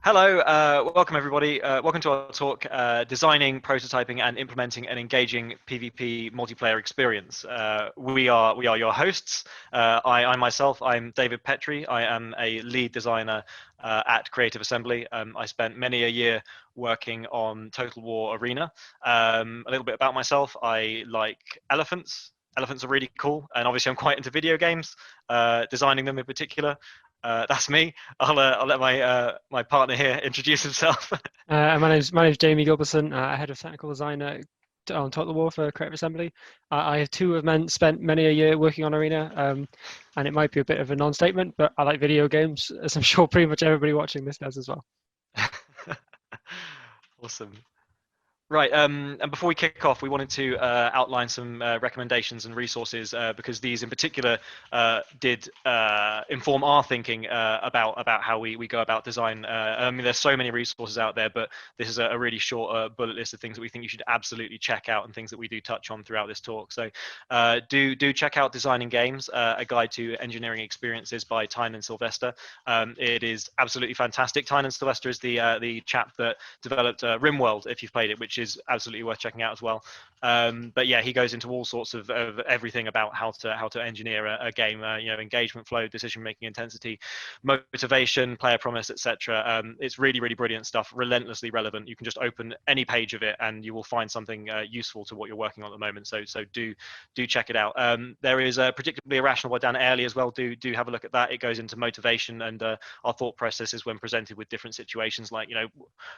Hello, welcome everybody. Welcome to our talk, Designing, Prototyping and Implementing an Engaging PvP Multiplayer Experience. We are your hosts. I myself, I'm David Petry. I am a lead designer at Creative Assembly. I spent many a year working on Total War Arena. A little bit about myself, I like elephants. Elephants are really cool, and obviously I'm quite into video games, designing them in particular. That's me. I'll let my partner here introduce himself. My name's Jamie Gilbertson, head of technical design on Total War for Creative Assembly. I too have spent many a year working on Arena, and it might be a bit of a non-statement, but I like video games, as I'm sure pretty much everybody watching this does as well. Awesome. Right, and before we kick off, we wanted to outline some recommendations and resources because these in particular did inform our thinking about how we go about design. I mean, there's so many resources out there, but this is a really short bullet list of things that we think you should absolutely check out and things that we do touch on throughout this talk. So do check out Designing Games, a guide to engineering experiences by Tyne and Sylvester. It is absolutely fantastic. Tyne and Sylvester is the chap that developed RimWorld, if you've played it, which is absolutely worth checking out as well. But yeah, he goes into all sorts of everything about how to engineer a game, engagement flow, decision making intensity, motivation, player promise, etc. It's really brilliant stuff, relentlessly relevant. You can just open any page of it and you will find something useful to what you're working on at the moment. So do check it out. There is Predictably Irrational by Dan Airley as well. Do have a look at that. It goes into motivation and our thought processes when presented with different situations, like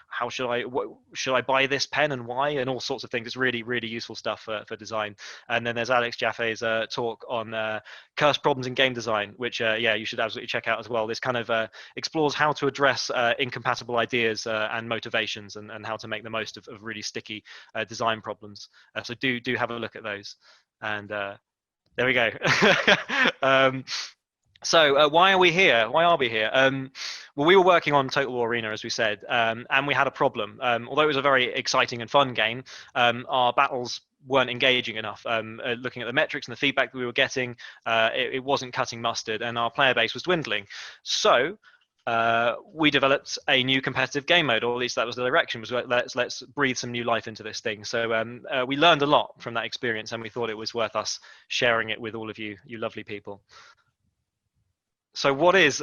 how should I buy this pen and why, and all sorts of things. It's really useful stuff for design. And then there's Alex Jaffe's talk on cursed problems in game design, which you should absolutely check out as well. This kind of explores how to address incompatible ideas and motivations, and how to make the most of really sticky design problems. So do have a look at those. And there we go. So why are we here? Well, we were working on Total War Arena, as we said, and we had a problem. Although it was a very exciting and fun game, our battles weren't engaging enough. Looking at the metrics and the feedback that we were getting, it wasn't cutting mustard, and our player base was dwindling. So we developed a new competitive game mode, or at least that was the direction. Was let's breathe some new life into this thing. So we learned a lot from that experience, and we thought it was worth us sharing it with all of you lovely people. So what is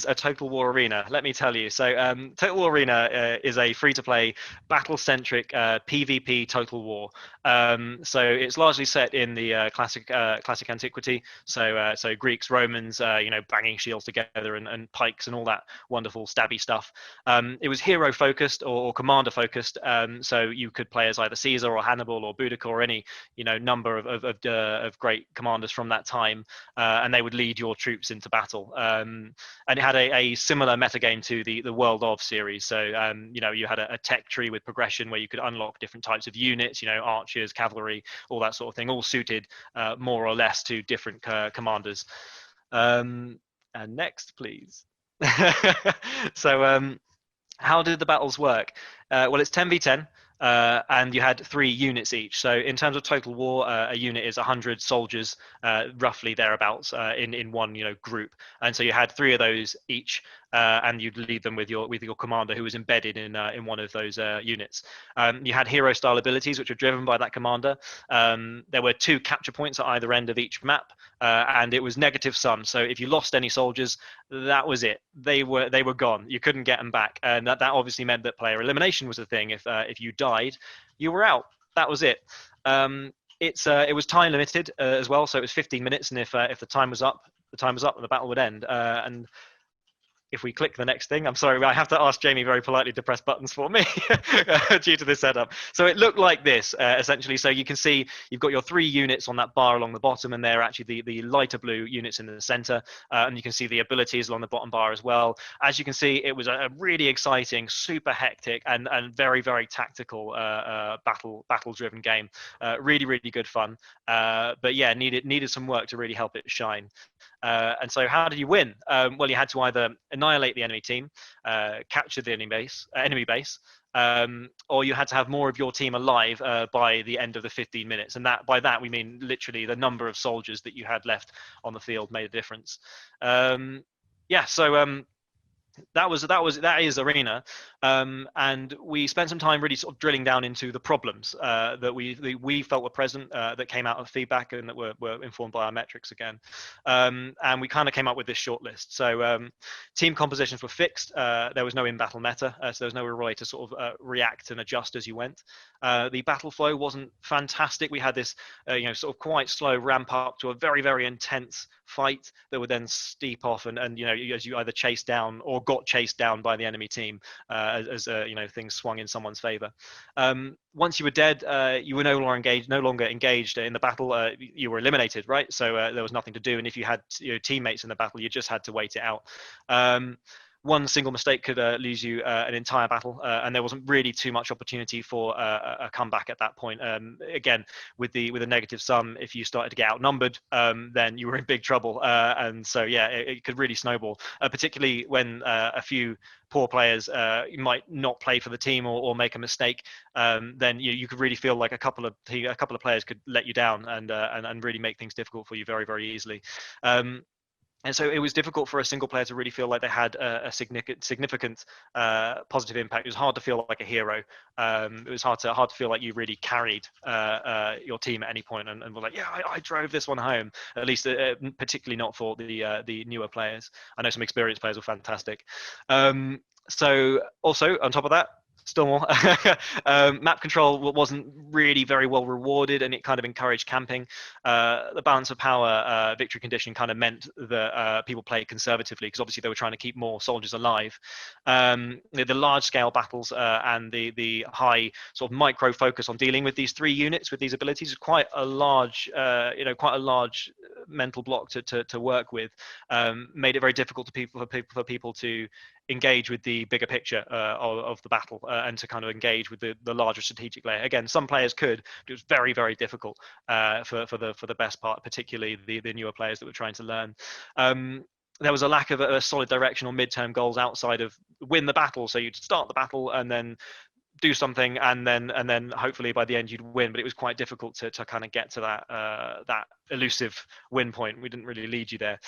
a Total War Arena? Let me tell you. So Total War Arena is a free-to-play, battle-centric PvP Total War. So it's largely set in the classic antiquity. So Greeks, Romans, banging shields together and pikes and all that wonderful stabby stuff. It was hero-focused or commander-focused. So you could play as either Caesar or Hannibal or Boudicca or any number of great commanders from that time, and they would lead your troops into battle. And it had a similar metagame to the World of series. So you had a tech tree with progression where you could unlock different types of units, archers, cavalry, all that sort of thing, all suited more or less to different commanders. And next, please. So how did the battles work? Well, it's 10v10. And you had 3 units each. So in terms of Total War, a unit is 100 soldiers, roughly thereabouts, in one group. And so you had 3 of those each, and you'd lead them with your commander, who was embedded in one of those units. You had hero style abilities, which were driven by that commander. There were 2 capture points at either end of each map, and it was negative sum. So if you lost any soldiers, that was it. They were gone. You couldn't get them back, and that obviously meant that player elimination was a thing. If you died, you were out. That was it. It was time limited as well, so it was 15 minutes, and if the time was up, and the battle would end. And if we click the next thing, I'm sorry, I have to ask Jamie very politely to press buttons for me due to this setup. So it looked like this, essentially. So you can see you've got your 3 units on that bar along the bottom, and they're actually the lighter blue units in the center. And you can see the abilities along the bottom bar as well. As you can see, it was a really exciting, super hectic, and very tactical battle-driven game. Really good fun. But yeah, needed some work to really help it shine. And so how did you win? Well, you had to either annihilate the enemy team, capture the enemy base, or you had to have more of your team alive by the end of the 15 minutes. And by that we mean literally the number of soldiers that you had left on the field made a difference. That is Arena, and we spent some time really sort of drilling down into the problems that we felt were present, that came out of feedback and that were informed by our metrics again, and we kind of came up with this short list. So team compositions were fixed. There was no in-battle meta, so there was no way to sort of react and adjust as you went. The battle flow wasn't fantastic. We had this sort of quite slow ramp up to a very, very intense fight that would then steep off, and as you either chased down or got chased down by the enemy team, as things swung in someone's favor. Once you were dead, you were no longer engaged in the battle. You were eliminated, right? So there was nothing to do, and if you had teammates in the battle, you just had to wait it out. One single mistake could lose you an entire battle, and there wasn't really too much opportunity for a comeback at that point. Again, with a negative sum, if you started to get outnumbered, then you were in big trouble, and so yeah, it could really snowball, particularly when a few poor players might not play for the team or make a mistake. Then you could really feel like a couple of players could let you down and really make things difficult for you very, very easily. And so it was difficult for a single player to really feel like they had a significant positive impact. It was hard to feel like a hero. It was hard to feel like you really carried your team at any point and were like, yeah, I drove this one home. At least, particularly not for the newer players. I know some experienced players were fantastic. So also on top of that, still more. Map control wasn't really very well rewarded, and it kind of encouraged camping. The balance of power victory condition kind of meant that people played conservatively, because obviously they were trying to keep more soldiers alive. The large scale battles and the high sort of micro focus on dealing with these 3 units with these abilities is quite a large mental block to work with. Made it very difficult for people to engage with the bigger picture of the battle, and to kind of engage with the larger strategic layer. Again, some players could, but it was very, very difficult for the best part, particularly the newer players that were trying to learn. There was a lack of a solid direction or midterm goals outside of win the battle. So you'd start the battle and then do something, and then hopefully by the end you'd win. But it was quite difficult to kind of get to that elusive win point. We didn't really lead you there.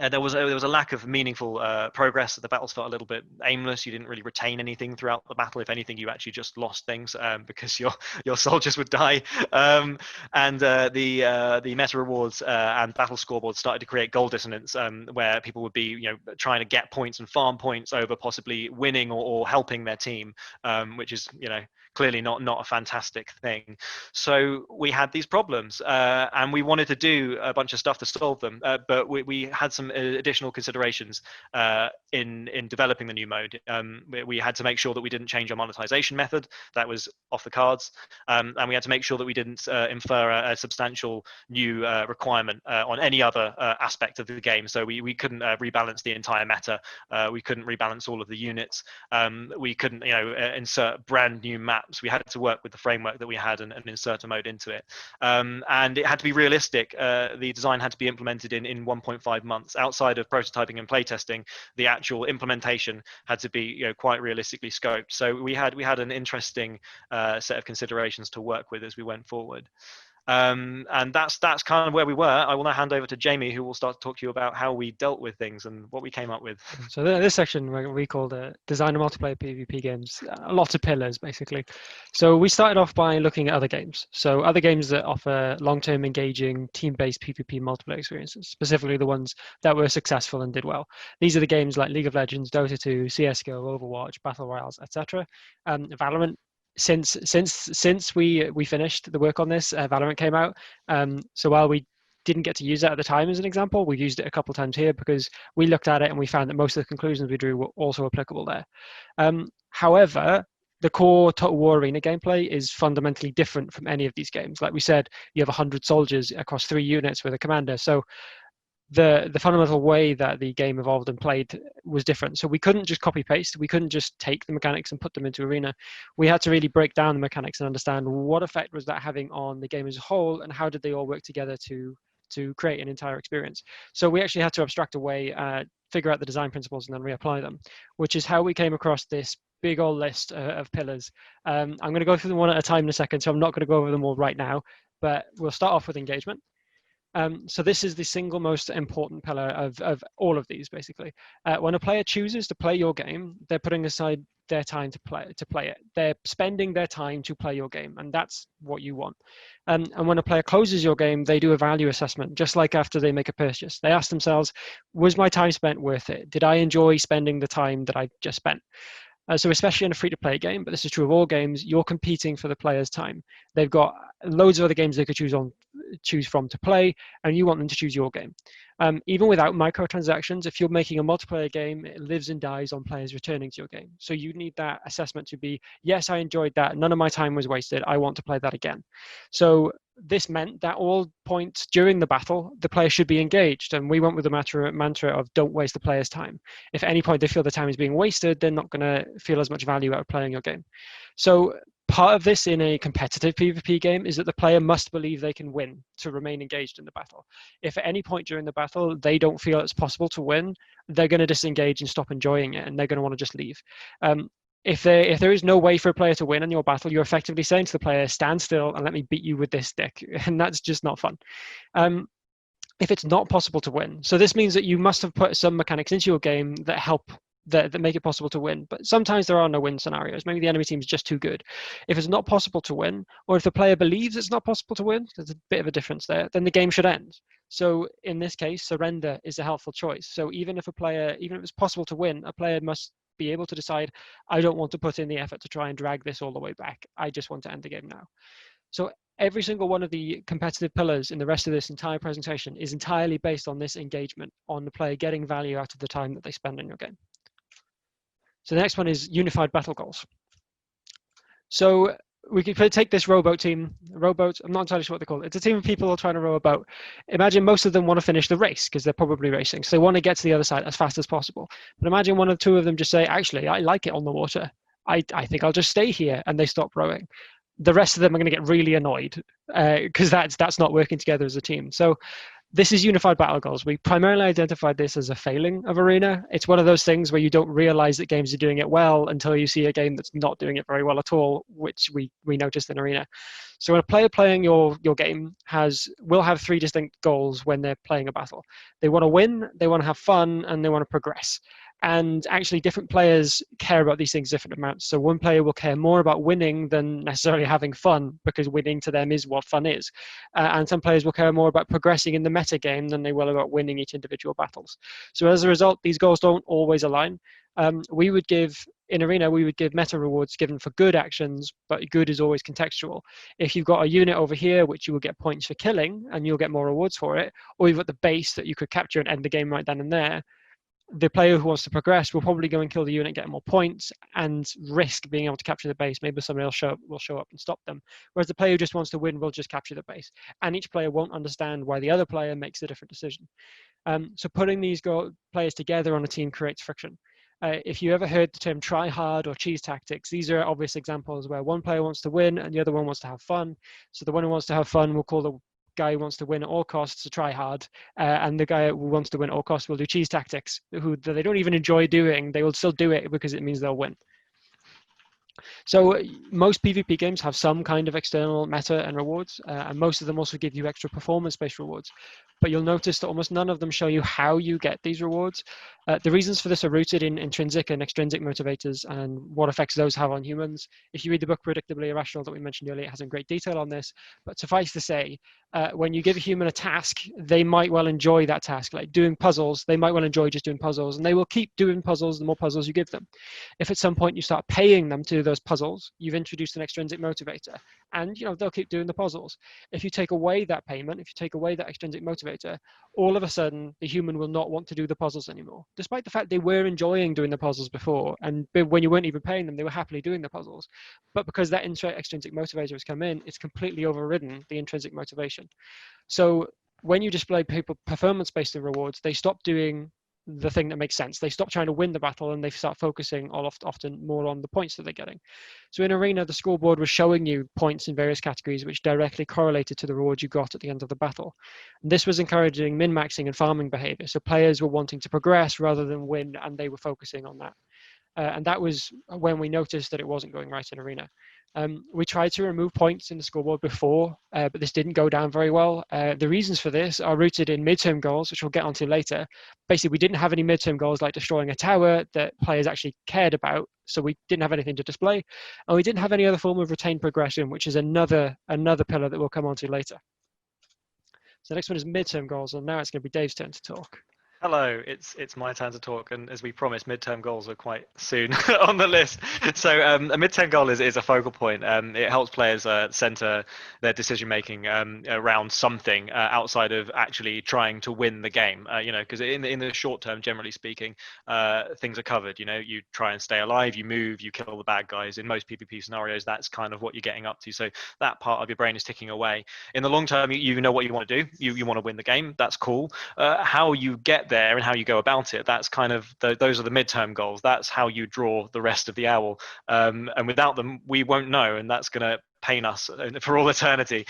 There was a lack of meaningful progress. The battles felt a little bit aimless. You didn't really retain anything throughout the battle. If anything, you actually just lost things because your soldiers would die. And the meta rewards and battle scoreboards started to create goal dissonance, where people would be trying to get points and farm points over possibly winning or helping their team, which is clearly not a fantastic thing. So we had these problems, and we wanted to do a bunch of stuff to solve them, but we had some additional considerations in developing the new mode. We had to make sure that we didn't change our monetization method. That was off the cards, and we had to make sure that we didn't infer a substantial new requirement on any other aspect of the game. So we couldn't rebalance the entire meta. We couldn't rebalance all of the units. We couldn't insert brand new maps. We had to work with the framework that we had and insert a mode into it, and it had to be realistic. The design had to be implemented in 1.5 months. Outside of prototyping and playtesting, the actual implementation had to be quite realistically scoped. So we had an interesting set of considerations to work with as we went forward. And that's kind of where we were. I will now hand over to Jamie, who will start to talk to you about how we dealt with things and what we came up with. So this section we call the design and multiplayer PvP games, lots of pillars basically. So we started off by looking at other games. So other games that offer long-term engaging team-based PvP multiplayer experiences, specifically the ones that were successful and did well. These are the games like League of Legends, Dota 2, CSGO, Overwatch, Battle Royales, etc. Valorant. Since we finished the work on this, Valorant came out. So while we didn't get to use it at the time as an example, we've used it a couple of times here because we looked at it and we found that most of the conclusions we drew were also applicable there. However, the core Total War Arena gameplay is fundamentally different from any of these games. Like we said, you have 100 soldiers across 3 units with a commander. So the fundamental way that the game evolved and played was different. So we couldn't just copy paste. We couldn't just take the mechanics and put them into Arena. We had to really break down the mechanics and understand what effect was that having on the game as a whole, and how did they all work together to create an entire experience. So we actually had to abstract away, figure out the design principles, and then reapply them, which is how we came across this big old list of pillars. I'm going to go through them one at a time in a second, so I'm not going to go over them all right now, but we'll start off with engagement. So this is the single most important pillar of all of these, basically. When a player chooses to play your game, they're putting aside their time to play it. They're spending their time to play your game, and that's what you want. And when a player closes your game, they do a value assessment, just like after they make a purchase. They ask themselves, was my time spent worth it? Did I enjoy spending the time that I just spent? So especially in a free-to-play game, but this is true of all games, you're competing for the player's time. They've got loads of other games they could choose from to play, and you want them to choose your game. Even without microtransactions, if you're making a multiplayer game, it lives and dies on players returning to your game. So you need that assessment to be, yes, I enjoyed that. None of my time was wasted. I want to play that again. So this meant that all points during the battle, the player should be engaged. And we went with the mantra of don't waste the player's time. If at any point they feel the time is being wasted, they're not going to feel as much value out of playing your game. So part of this in a competitive PvP game is that the player must believe they can win to remain engaged in the battle. If at any point during the battle they don't feel it's possible to win, they're going to disengage and stop enjoying it, and they're going to want to just leave. If there is no way for a player to win in your battle, you're effectively saying to the player, stand still and let me beat you with this stick. And that's just not fun. If it's not possible to win, so this means that you must have put some mechanics into your game that help that make it possible to win. But sometimes there are no win scenarios. Maybe the enemy team is just too good. If it's not possible to win, or if the player believes it's not possible to win, there's a bit of a difference there, then the game should end. So in this case, surrender is a helpful choice. So even if it's possible to win, a player must be able to decide, I don't want to put in the effort to try and drag this all the way back. I just want to end the game now. So every single one of the competitive pillars in the rest of this entire presentation is entirely based on this engagement, on the player getting value out of the time that they spend in your game. So the next one is unified battle goals. So we could take this rowboat team. Rowboat, I'm not entirely sure what they call it. It's a team of people trying to row a boat. Imagine most of them want to finish the race because they're probably racing. So they want to get to the other side as fast as possible. But imagine one or two of them just say, actually, I like it on the water. I think I'll just stay here, and they stop rowing. The rest of them are going to get really annoyed because that's not working together as a team. So this is unified battle goals. We primarily identified this as a failing of Arena. It's one of those things where you don't realize that games are doing it well until you see a game that's not doing it very well at all, which we noticed in Arena. So when a player playing your game will have three distinct goals when they're playing a battle. They want to win, they want to have fun, and they want to progress. And actually, different players care about these things different amounts. So one player will care more about winning than necessarily having fun, because winning to them is what fun is. And some players will care more about progressing in the meta game than they will about winning each individual battles. So as a result, these goals don't always align. In Arena, we would give meta rewards given for good actions, but good is always contextual. If you've got a unit over here, which you will get points for killing, and you'll get more rewards for it, or you've got the base that you could capture and end the game right then and there, the player who wants to progress will probably go and kill the unit, get more points, and risk being able to capture the base. Maybe somebody else will show up and stop them. Whereas the player who just wants to win will just capture the base. And each player won't understand why the other player makes a different decision. So putting these players together on a team creates friction. If you ever heard the term try hard or cheese tactics, these are obvious examples where one player wants to win and the other one wants to have fun. So the one who wants to have fun will call the guy who wants to win at all costs to try hard, and the guy who wants to win at all costs will do cheese tactics, who they don't even enjoy doing. They will still do it because it means they'll win. So most PvP games have some kind of external meta and rewards, and most of them also give you extra performance-based rewards. But you'll notice that almost none of them show you how you get these rewards. The reasons for this are rooted in intrinsic and extrinsic motivators and what effects those have on humans. If you read the book Predictably Irrational that we mentioned earlier, it has in great detail on this. But suffice to say, when you give a human a task, they might well enjoy that task. Like doing puzzles, they might well enjoy just doing puzzles, and they will keep doing puzzles the more puzzles you give them. If at some point you start paying them to do those puzzles, you've introduced an extrinsic motivator, and they'll keep doing the puzzles. If you take away that payment, if you take away that extrinsic motivator, all of a sudden the human will not want to do the puzzles anymore, despite the fact they were enjoying doing the puzzles before, and when you weren't even paying them, they were happily doing the puzzles. But because that extrinsic motivator has come in, it's completely overridden the intrinsic motivation. So when you display people performance-based rewards, they stop doing the thing that makes sense. They stop trying to win the battle and they start focusing often more on the points that they're getting. So in Arena, the scoreboard was showing you points in various categories which directly correlated to the rewards you got at the end of the battle. And this was encouraging min-maxing and farming behavior. So players were wanting to progress rather than win, and they were focusing on that. And that was when we noticed that it wasn't going right in Arena. We tried to remove points in the scoreboard before, but this didn't go down very well. The reasons for this are rooted in midterm goals, which we'll get onto later. Basically, we didn't have any midterm goals like destroying a tower that players actually cared about, so we didn't have anything to display. And we didn't have any other form of retained progression, which is another pillar that we'll come onto later. So the next one is midterm goals, and now it's going to be Dave's turn to talk. Hello, it's my turn to talk, and as we promised, midterm goals are quite soon on the list. So a midterm goal is a focal point. It helps players center their decision making around something outside of actually trying to win the game. Because in the short term, generally speaking, things are covered. You try and stay alive, you move, you kill the bad guys. In most PvP scenarios, that's kind of what you're getting up to. So that part of your brain is ticking away. In the long term, you know what you want to do. You want to win the game. That's cool. How you get there and how you go about it, that's kind of those are the midterm goals. That's how you draw the rest of the owl, and without them we won't know, and that's going to pain us for all eternity.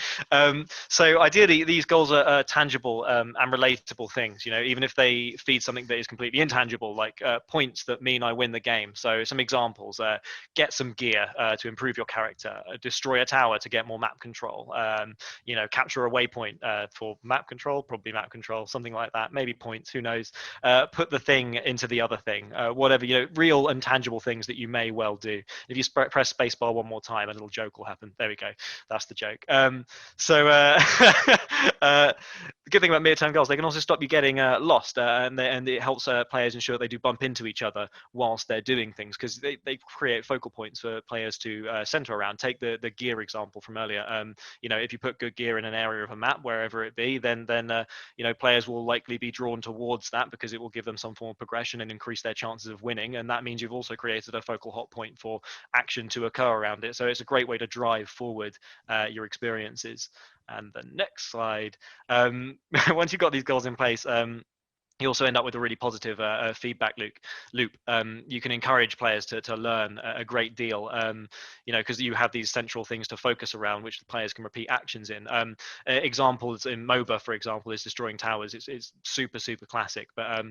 So ideally these goals are tangible and relatable things, even if they feed something that is completely intangible, like points that mean I win the game. So some examples: get some gear to improve your character, destroy a tower to get more map control, capture a waypoint for map control, probably map control, something like that, maybe points, who knows, put the thing into the other thing, whatever, real and tangible things that you may well do. If you press spacebar one more time, a little joke will happen. There we go. That's the joke. The good thing about midterm goals, they can also stop you getting lost, and it helps players ensure they do bump into each other whilst they're doing things, because they create focal points for players to center around. Take the gear example from earlier. If you put good gear in an area of a map, wherever it be, then players will likely be drawn towards that because it will give them some form of progression and increase their chances of winning. And that means you've also created a focal hot point for action to occur around it. So it's a great way to drive forward your experiences. And the next slide, once you've got these goals in place, you also end up with a really positive feedback loop. You can encourage players to learn a great deal, because you have these central things to focus around, which the players can repeat actions in. Examples in MOBA, for example, is destroying towers. It's super classic, but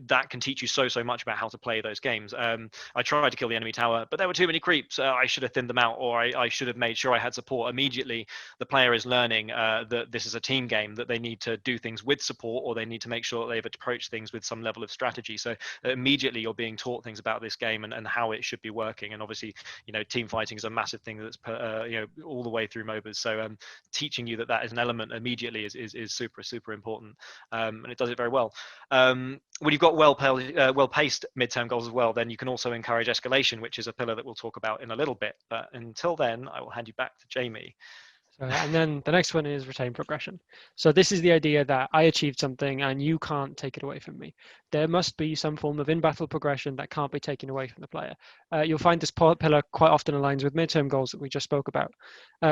that can teach you so much about how to play those games. I tried to kill the enemy tower, but there were too many creeps. I should have thinned them out, or I should have made sure I had support. Immediately, the player is learning that this is a team game, that they need to do things with support, or they need to make sure that they've approach things with some level of strategy. So immediately you're being taught things about this game and how it should be working. And obviously, team fighting is a massive thing that's all the way through MOBAs. So teaching you that is an element immediately is super important, and it does it very well. When you've got well-paced midterm goals as well, then you can also encourage escalation, which is a pillar that we'll talk about in a little bit. But until then, I will hand you back to Jamie. And then the next one is retain progression. So this is the idea that I achieved something and you can't take it away from me. There must be some form of in-battle progression that can't be taken away from the player. You'll find this pillar quite often aligns with midterm goals that we just spoke about.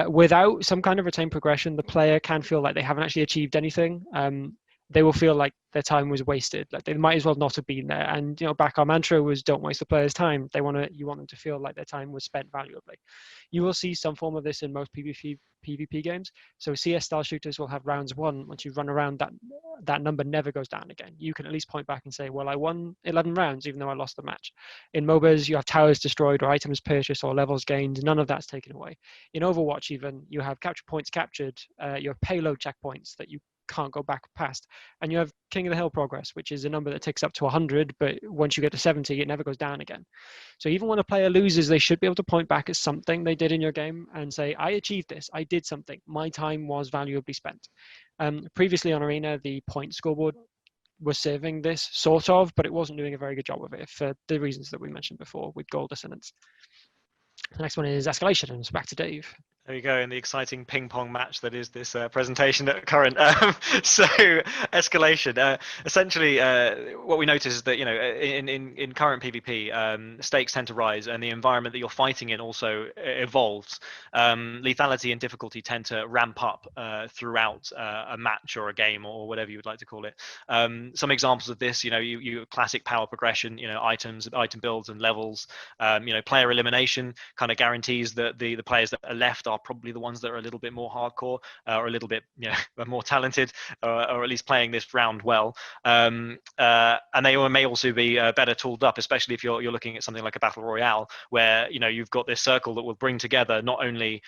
Without some kind of retained progression, the player can feel like they haven't actually achieved anything. They will feel like their time was wasted. Like they might as well not have been there. And back our mantra was don't waste the player's time. You want them to feel like their time was spent valuably. You will see some form of this in most PvP games. So CS style shooters will have rounds won. Once you run around, that number never goes down again. You can at least point back and say, well, I won 11 rounds even though I lost the match. In MOBAs, you have towers destroyed or items purchased or levels gained. None of that's taken away. In Overwatch even, you have capture points captured, you have payload checkpoints that you can't go back past, and you have King of the Hill progress, which is a number that ticks up to 100, but once you get to 70 it never goes down again. So even when a player loses, they should be able to point back at something they did in your game and say, I achieved this, I did something, my time was valuably spent. Previously on Arena, the point scoreboard was serving this sort of, but it wasn't doing a very good job of it for the reasons that we mentioned before with goal dissonance. The next one is escalation, and it's back to Dave. There you go, in the exciting ping pong match that is this presentation at current. So escalation, essentially, what we notice is that in current PvP, stakes tend to rise, and the environment that you're fighting in also evolves. Lethality and difficulty tend to ramp up throughout a match or a game or whatever you would like to call it. Some examples of this, you classic power progression, items, item builds, and levels. Player elimination kind of guarantees that the players that are left are probably the ones that are a little bit more hardcore, or a little bit more talented, or at least playing this round well. And they may also be better tooled up, especially if you're looking at something like a battle royale, where you've got this circle that will bring together not only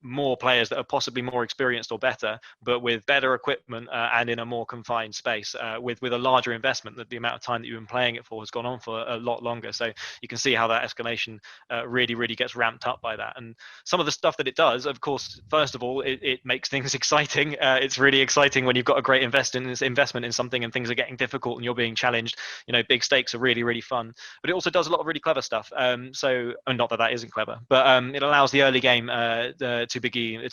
more players that are possibly more experienced or better, but with better equipment, and in a more confined space, with a larger investment. That the amount of time that you've been playing it for has gone on for a lot longer. So you can see how that escalation really gets ramped up by that. And some of the stuff that it does, of course, first of all, it makes things exciting. It's really exciting when you've got a great investment in something and things are getting difficult and you're being challenged. Big stakes are really fun. But it also does a lot of really clever stuff. So, and not that that isn't clever, but it allows the early game to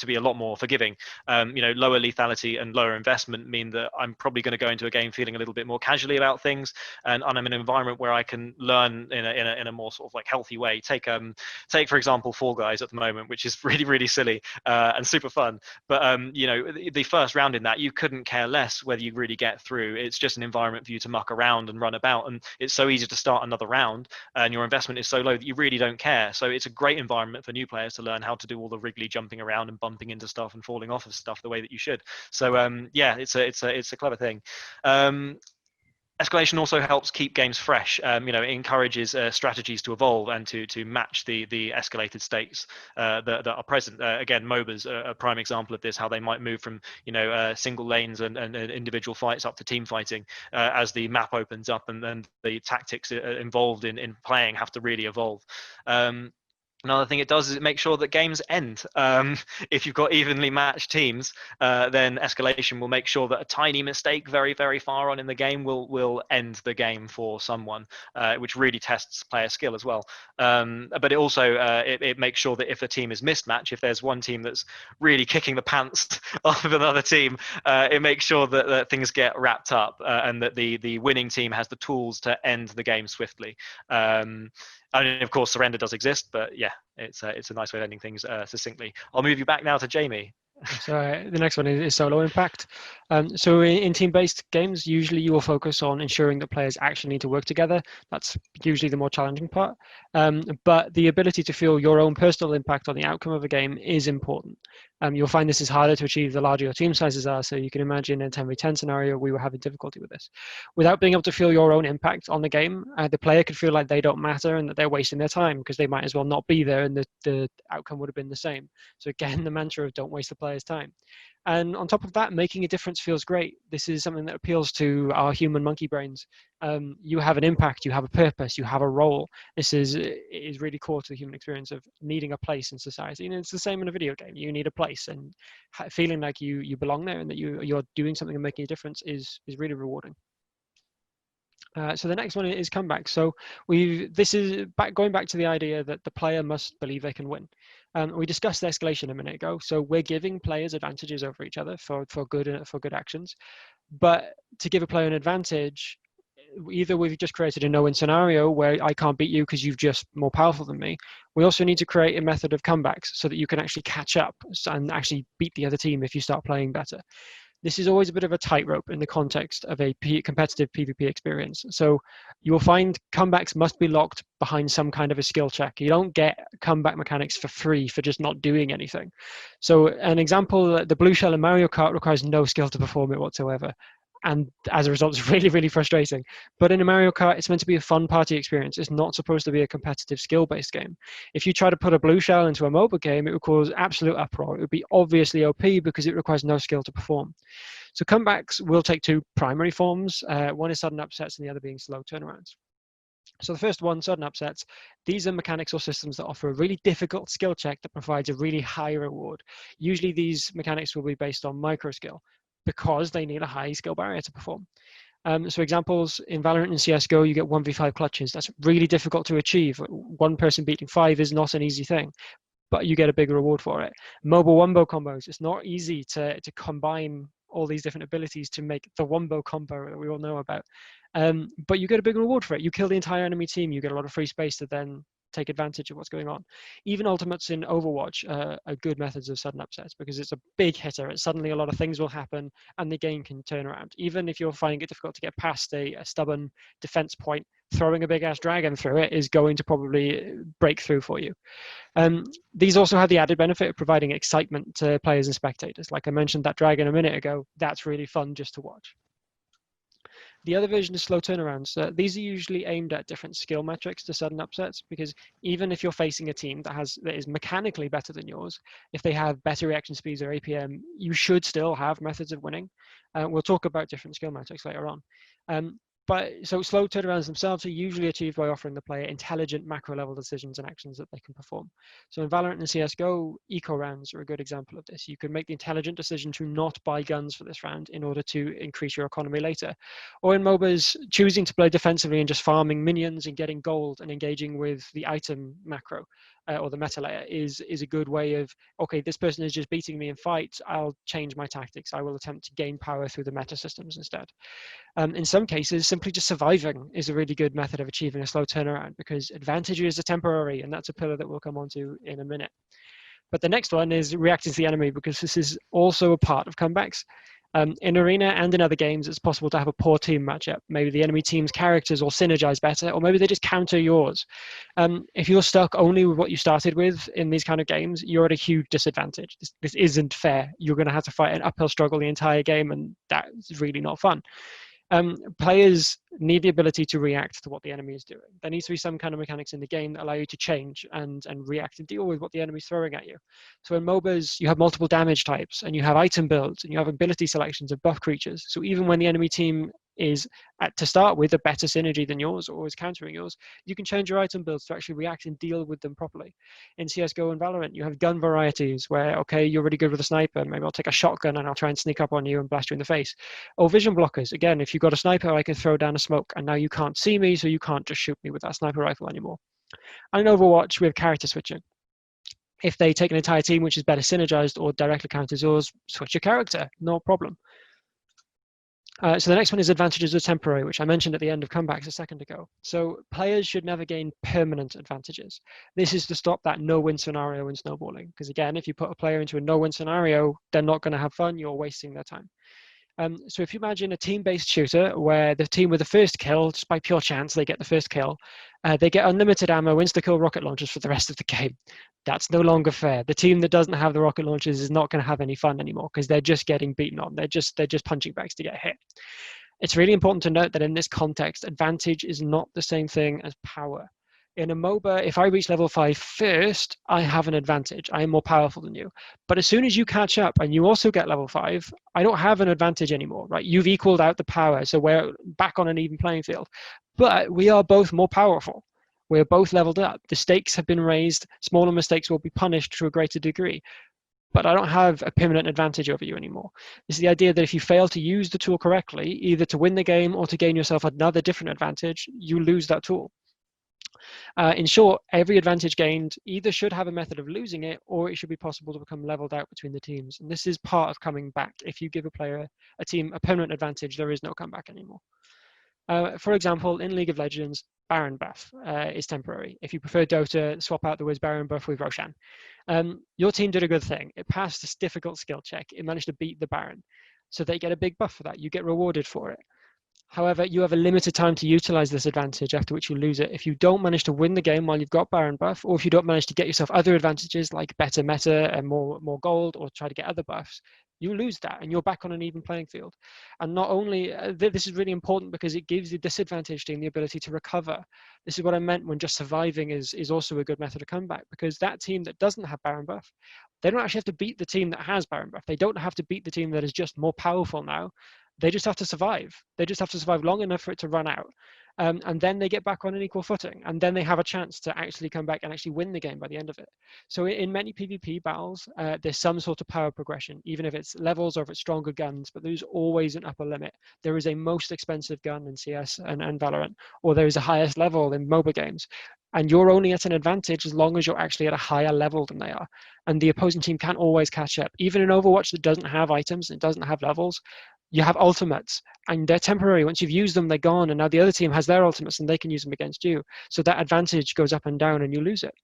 be a lot more forgiving. Lower lethality and lower investment mean that I'm probably going to go into a game feeling a little bit more casually about things, and I'm in an environment where I can learn in a more sort of like healthy way. Take for example Fall Guys at the moment, which is really silly and super fun. But the first round in that, you couldn't care less whether you really get through. It's just an environment for you to muck around and run about, and it's so easy to start another round, and your investment is so low that you really don't care. So it's a great environment for new players to learn how to do all the wriggly jumping around and bumping into stuff and falling off of stuff the way that you should. So yeah, it's a clever thing. Escalation also helps keep games fresh. It encourages strategies to evolve and to match the escalated stakes that are present. Again, MOBAs are a prime example of this, how they might move from single lanes and individual fights up to team fighting as the map opens up, and then the tactics involved in playing have to really evolve. Another thing it does is it makes sure that games end. If you've got evenly matched teams, then escalation will make sure that a tiny mistake very far on in the game will end the game for someone, which really tests player skill as well. But it also it makes sure that if a team is mismatched, if there's one team that's really kicking the pants off of another team, it makes sure that things get wrapped up, and that the winning team has the tools to end the game swiftly. I mean, of course, surrender does exist, but yeah, it's a nice way of ending things succinctly. I'll move you back now to Jamie. So the next one is solo impact. So in team-based games, usually you will focus on ensuring that players actually need to work together. That's usually the more challenging part. But the ability to feel your own personal impact on the outcome of a game is important. You'll find this is harder to achieve the larger your team sizes are. So you can imagine in a 10v10 scenario, we were having difficulty with this. Without being able to feel your own impact on the game, the player could feel like they don't matter and that they're wasting their time because they might as well not be there, and the outcome would have been the same. So again, the mantra of don't waste the player's time. And on top of that, making a difference feels great. This is something that appeals to our human monkey brains. You have an impact, you have a purpose, you have a role. This is really core to the human experience of needing a place in society. And it's the same in a video game. You need a place, and feeling like you belong there and that you're doing something and making a difference is really rewarding. So the next one is comeback. So this is going back to the idea that the player must believe they can win. We discussed escalation a minute ago. So we're giving players advantages over each other for good actions. But to give a player an advantage, either we've just created a no-win scenario where I can't beat you because you've just more powerful than me. We also need to create a method of comebacks so that you can actually catch up and actually beat the other team if you start playing better. This is always a bit of a tightrope in the context of a competitive PvP experience. So you'll find comebacks must be locked behind some kind of a skill check. You don't get comeback mechanics for free for just not doing anything. So an example, the blue shell in Mario Kart requires no skill to perform it whatsoever. And as a result, it's really frustrating. But in a Mario Kart, it's meant to be a fun party experience. It's not supposed to be a competitive skill-based game. If you try to put a blue shell into a MOBA game, it would cause absolute uproar. It would be obviously OP because it requires no skill to perform. So comebacks will take two primary forms. One is sudden upsets and the other being slow turnarounds. So the first one, sudden upsets, these are mechanics or systems that offer a really difficult skill check that provides a really high reward. Usually these mechanics will be based on micro skill, because they need a high skill barrier to perform. So examples, in Valorant and CSGO, you get 1v5 clutches. That's really difficult to achieve. One person beating 5 is not an easy thing, but you get a big reward for it. Mobile wombo combos, it's not easy to combine all these different abilities to make the wombo combo that we all know about. But you get a big reward for it. You kill the entire enemy team, you get a lot of free space to then take advantage of what's going on. Even ultimates in Overwatch are good methods of sudden upsets because it's a big hitter. Suddenly a lot of things will happen and the game can turn around. Even if you're finding it difficult to get past a stubborn defense point, throwing a big ass dragon through it is going to probably break through for you. These also have the added benefit of providing excitement to players and spectators. Like I mentioned that dragon a minute ago, that's really fun just to watch. The other version is slow turnarounds. These are usually aimed at different skill metrics to sudden upsets, because even if you're facing a team that is mechanically better than yours, if they have better reaction speeds or APM, you should still have methods of winning. We'll talk about different skill metrics later on. So slow turnarounds themselves are usually achieved by offering the player intelligent macro level decisions and actions that they can perform. So in Valorant and CSGO, eco rounds are a good example of this. You could make the intelligent decision to not buy guns for this round in order to increase your economy later. Or in MOBAs, choosing to play defensively and just farming minions and getting gold and engaging with the item macro or the meta layer is a good way of, okay, this person is just beating me in fights, I'll change my tactics. I will attempt to gain power through the meta systems instead. In some cases, simply just surviving is a really good method of achieving a slow turnaround, because advantages are temporary, and that's a pillar that we'll come on to in a minute. But the next one is reacting to the enemy, because this is also a part of comebacks. In Arena and in other games, it's possible to have a poor team matchup. Maybe the enemy team's characters all synergize better, or maybe they just counter yours. If you're stuck only with what you started with in these kind of games, you're at a huge disadvantage. This isn't fair. You're going to have to fight an uphill struggle the entire game, and that's really not fun. Players need the ability to react to what the enemy is doing. There needs to be some kind of mechanics in the game that allow you to change and react and deal with what the enemy's throwing at you. So in MOBAs, you have multiple damage types, and you have item builds, and you have ability selections of buff creatures. So even when the enemy team is to start with a better synergy than yours or is countering yours, you can change your item builds to actually react and deal with them properly. In CSGO and Valorant, you have gun varieties where, okay, you're really good with a sniper, maybe I'll take a shotgun and I'll try and sneak up on you and blast you in the face. Or vision blockers, again, if you've got a sniper, I can throw down a smoke and now you can't see me, so you can't just shoot me with that sniper rifle anymore. And in Overwatch, we have character switching. If they take an entire team which is better synergized or directly counters yours, switch your character, no problem. So the next one is advantages are temporary, which I mentioned at the end of comebacks a second ago. So players should never gain permanent advantages. This is to stop that no-win scenario in snowballing. Because again, if you put a player into a no-win scenario, they're not going to have fun, you're wasting their time. So if you imagine a team-based shooter where the team with the first kill, just by pure chance, they get the first kill, they get unlimited ammo, insta-kill rocket launchers for the rest of the game. That's no longer fair. The team that doesn't have the rocket launchers is not going to have any fun anymore because they're just getting beaten on. They're just punching bags to get hit. It's really important to note that in this context, advantage is not the same thing as power. In a MOBA, if I reach level 5 first, I have an advantage. I am more powerful than you. But as soon as you catch up and you also get level 5, I don't have an advantage anymore, right? You've equaled out the power, so we're back on an even playing field. But we are both more powerful. We're both leveled up. The stakes have been raised. Smaller mistakes will be punished to a greater degree. But I don't have a permanent advantage over you anymore. It's the idea that if you fail to use the tool correctly, either to win the game or to gain yourself another different advantage, you lose that tool. In short, every advantage gained either should have a method of losing it, or it should be possible to become leveled out between the teams. And this is part of coming back. If you give a team a permanent advantage, there is no comeback anymore. For example, in League of Legends, Baron buff is temporary. If you prefer Dota, swap out the Wiz Baron buff with Roshan. Your team did a good thing. It passed this difficult skill check. It managed to beat the Baron. So they get a big buff for that. You get rewarded for it. However, you have a limited time to utilize this advantage, after which you lose it. If you don't manage to win the game while you've got Baron buff, or if you don't manage to get yourself other advantages like better meta and more gold, or try to get other buffs, you lose that and you're back on an even playing field. And not only, this is really important because it gives the disadvantaged team the ability to recover. This is what I meant when just surviving is also a good method of comeback, because that team that doesn't have Baron buff, they don't actually have to beat the team that has Baron buff. They don't have to beat the team that is just more powerful now. They just have to survive. They just have to survive long enough for it to run out. And then they get back on an equal footing. And then they have a chance to actually come back and actually win the game by the end of it. So in many PvP battles, there's some sort of power progression, even if it's levels or if it's stronger guns, but there's always an upper limit. There is a most expensive gun in CS and Valorant, or there is a highest level in MOBA games. And you're only at an advantage as long as you're actually at a higher level than they are. And the opposing team can't always catch up. Even in Overwatch that doesn't have items, it doesn't have levels, you have ultimates, and they're temporary. Once you've used them, they're gone, and now the other team has their ultimates and they can use them against you. So that advantage goes up and down and you lose it.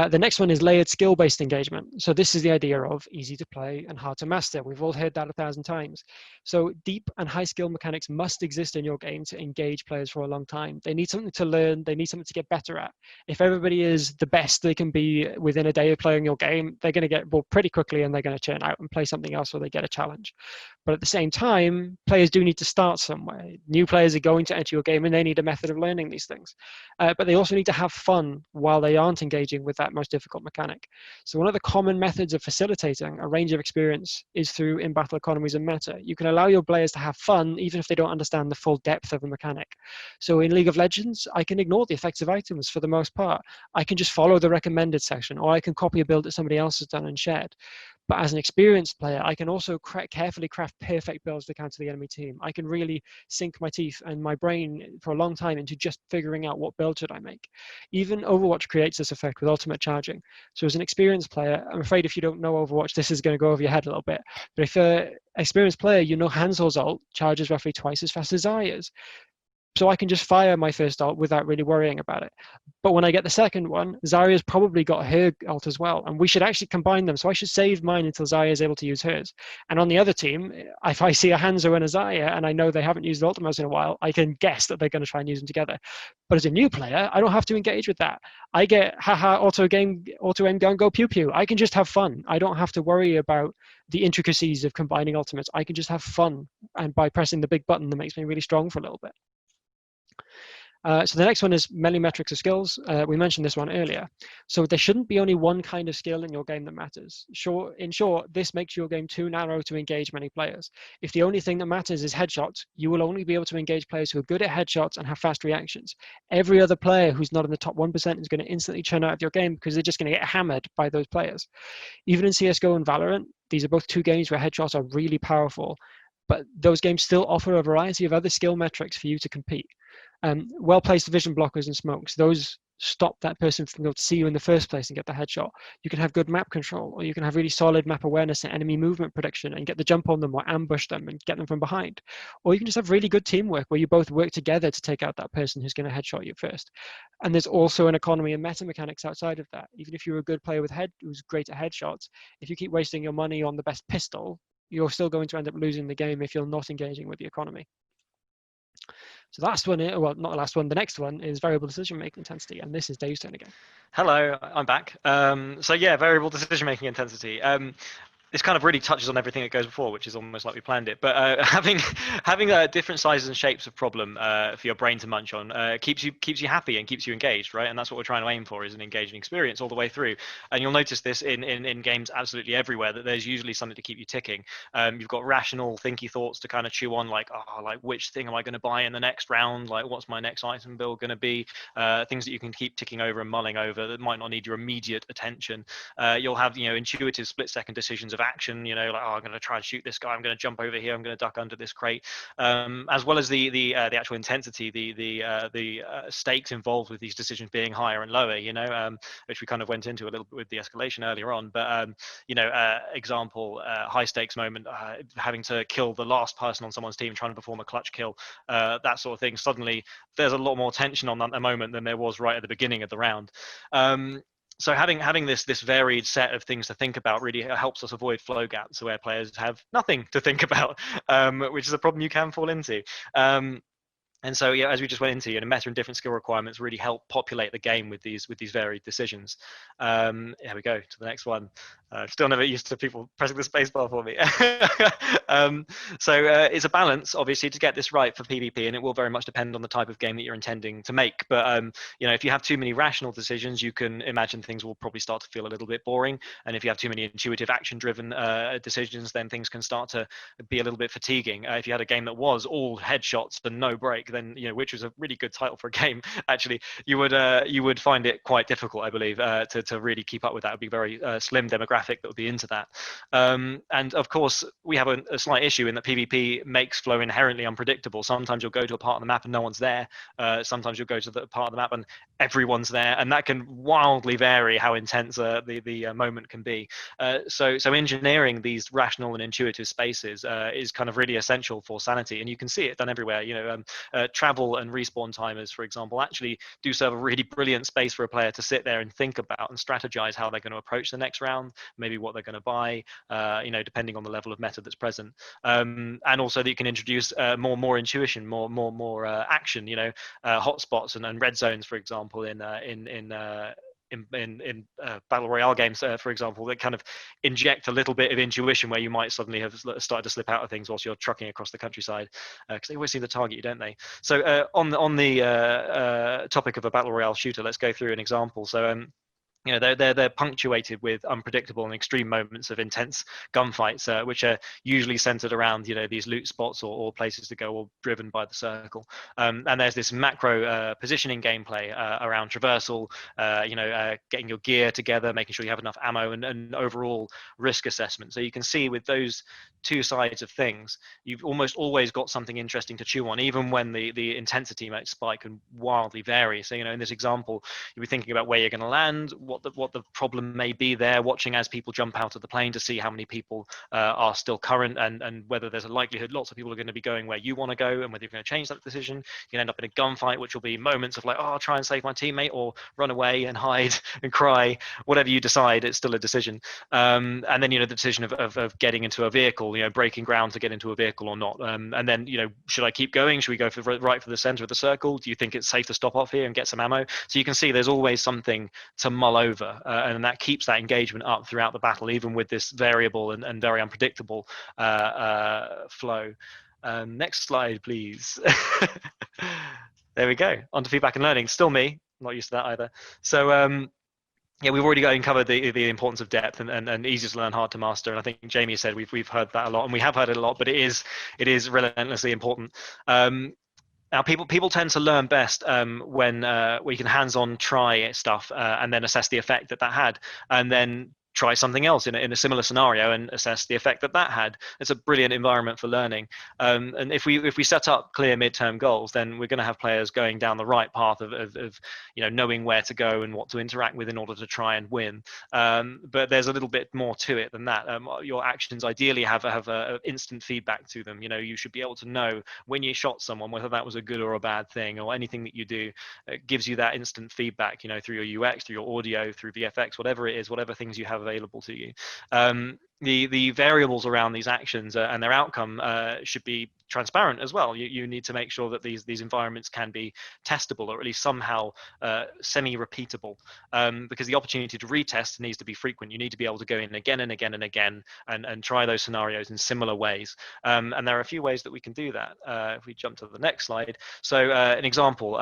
The next one is layered skill-based engagement. So this is the idea of easy to play and hard to master. We've all heard that 1,000 times. So deep and high skill mechanics must exist in your game to engage players for a long time. They need something to learn. They need something to get better at. If everybody is the best they can be within a day of playing your game, they're going to get bored pretty quickly and they're going to churn out and play something else where they get a challenge. But at the same time, players do need to start somewhere. New players are going to enter your game and they need a method of learning these things. But they also need to have fun while they aren't engaging with that most difficult mechanic. So one of the common methods of facilitating a range of experience is through in-battle economies and meta. You can allow your players to have fun even if they don't understand the full depth of the mechanic. So in League of Legends, I can ignore the effects of items for the most part. I can just follow the recommended section, or I can copy a build that somebody else has done and shared. But as an experienced player, I can also carefully craft perfect builds to counter the enemy team. I can really sink my teeth and my brain for a long time into just figuring out what build should I make. Even Overwatch creates this effect with ultimate charging. So as an experienced player, I'm afraid if you don't know Overwatch, this is going to go over your head a little bit. But if you're an experienced player, you know Hansel's ult charges roughly twice as fast as Zarya's. So I can just fire my first ult without really worrying about it. But when I get the second one, Zarya's probably got her ult as well, and we should actually combine them. So I should save mine until Zarya is able to use hers. And on the other team, if I see a Hanzo and a Zarya, and I know they haven't used ultimates in a while, I can guess that they're going to try and use them together. But as a new player, I don't have to engage with that. I get, haha, auto aim gun, go pew pew. I can just have fun. I don't have to worry about the intricacies of combining ultimates. I can just have fun, and by pressing the big button that makes me really strong for a little bit. So the next one is melee metrics of skills. We mentioned this one earlier. So there shouldn't be only one kind of skill in your game that matters. In short, this makes your game too narrow to engage many players. If the only thing that matters is headshots, you will only be able to engage players who are good at headshots and have fast reactions. Every other player who's not in the top 1% is going to instantly churn out of your game because they're just going to get hammered by those players. Even in CSGO and Valorant, these are both two games where headshots are really powerful, but those games still offer a variety of other skill metrics for you to compete. Well-placed vision blockers and smokes, those stop that person from being able to see you in the first place and get the headshot. You can have good map control, or you can have really solid map awareness and enemy movement prediction and get the jump on them or ambush them and get them from behind. Or you can just have really good teamwork where you both work together to take out that person who's going to headshot you first. And there's also an economy and meta mechanics outside of that. Even if you're a good player who's great at headshots, if you keep wasting your money on the best pistol, you're still going to end up losing the game if you're not engaging with the economy. So the last one, well, not the last one, the next one is variable decision-making intensity, and this is Dave's turn again. Hello, I'm back. So yeah, variable decision-making intensity. This kind of really touches on everything that goes before, which is almost like we planned it. But having different sizes and shapes of problem for your brain to munch on keeps you happy and keeps you engaged, right? And that's what we're trying to aim for, is an engaging experience all the way through. And you'll notice this in games absolutely everywhere, that there's usually something to keep you ticking. You've got rational, thinky thoughts to kind of chew on, like, like which thing am I going to buy in the next round? Like, what's my next item build going to be? Things that you can keep ticking over and mulling over that might not need your immediate attention. You'll have intuitive split-second decisions of action, like, I'm going to try and shoot this guy, I'm going to jump over here, I'm going to duck under this crate, as well as the actual intensity, the stakes involved with these decisions being higher and lower, which we kind of went into a little bit with the escalation earlier on. But example, high stakes moment, having to kill the last person on someone's team, trying to perform a clutch kill, that sort of thing. Suddenly there's a lot more tension on that moment than there was right at the beginning of the round. So having this varied set of things to think about really helps us avoid flow gaps where players have nothing to think about, which is a problem you can fall into. And so, as we just went into, meta and different skill requirements really help populate the game with these varied decisions. Here we go to the next one. Still never used to people pressing the space bar for me. So it's a balance, obviously, to get this right for PvP, and it will very much depend on the type of game that you're intending to make. But if you have too many rational decisions, you can imagine things will probably start to feel a little bit boring. And if you have too many intuitive, action-driven decisions, then things can start to be a little bit fatiguing. If you had a game that was all headshots and no breaks, then which was a really good title for a game actually, you would find it quite difficult, I believe, to really keep up with that. It would be very slim demographic that would be into that. And of course, we have a slight issue in that PvP makes flow inherently unpredictable. Sometimes you'll go to a part of the map and no one's there. Sometimes you'll go to the part of the map and everyone's there, and that can wildly vary how intense the moment can be. So engineering these rational and intuitive spaces is kind of really essential for sanity, and you can see it done everywhere. Travel and respawn timers, for example, actually do serve a really brilliant space for a player to sit there and think about and strategize how they're going to approach the next round, maybe what they're going to buy, depending on the level of meta that's present, and also that you can introduce more intuition, more action. Hotspots and red zones, for example, in battle royale games, for example, that kind of inject a little bit of intuition where you might suddenly have started to slip out of things whilst you're trucking across the countryside, because they always seem to target you, don't they? So on the topic of a battle royale shooter, let's go through an example. So they're punctuated with unpredictable and extreme moments of intense gunfights, which are usually centered around these loot spots or places to go, or driven by the circle. And there's this macro positioning gameplay around traversal, getting your gear together, making sure you have enough ammo, and overall risk assessment. So you can see with those two sides of things, you've almost always got something interesting to chew on, even when the intensity might spike and wildly vary. So in this example, you'll be thinking about where you're going to land, what the problem may be there, watching as people jump out of the plane to see how many people are still current, and whether there's a likelihood lots of people are going to be going where you want to go, and whether you're going to change that decision. You can end up in a gunfight, which will be moments of like, oh, I'll try and save my teammate, or run away and hide and cry. Whatever you decide, it's still a decision. And then the decision of getting into a vehicle, breaking ground to get into a vehicle or not. And then should I keep going? Should we go right for the center of the circle? Do you think it's safe to stop off here and get some ammo? So you can see there's always something to mull over, and that keeps that engagement up throughout the battle, even with this variable and very unpredictable flow. Next slide, please. There we go. On to feedback and learning. Still me, not used to that either. So we've already uncovered the importance of depth and easy to learn, hard to master. And I think Jamie said we've heard that a lot, and we have heard it a lot, but it is relentlessly important. Now, people tend to learn best when we can hands-on try stuff and then assess the effect that had, and then try something else in a similar scenario and assess the effect that had. It's a brilliant environment for learning. And if we set up clear midterm goals, then we're going to have players going down the right path of knowing where to go and what to interact with in order to try and win. But there's a little bit more to it than that. Your actions ideally have instant feedback to them. You should be able to know when you shot someone whether that was a good or a bad thing, or anything that you do gives you that instant feedback. Through your UX, through your audio, through VFX, whatever it is, whatever things you have available to you. The variables around these actions and their outcome should be transparent as well. You need to make sure that these environments can be testable, or at least somehow semi-repeatable, because the opportunity to retest needs to be frequent. You need to be able to go in again and again and again and try those scenarios in similar ways. And there are a few ways that we can do that. If we jump to the next slide. So an example,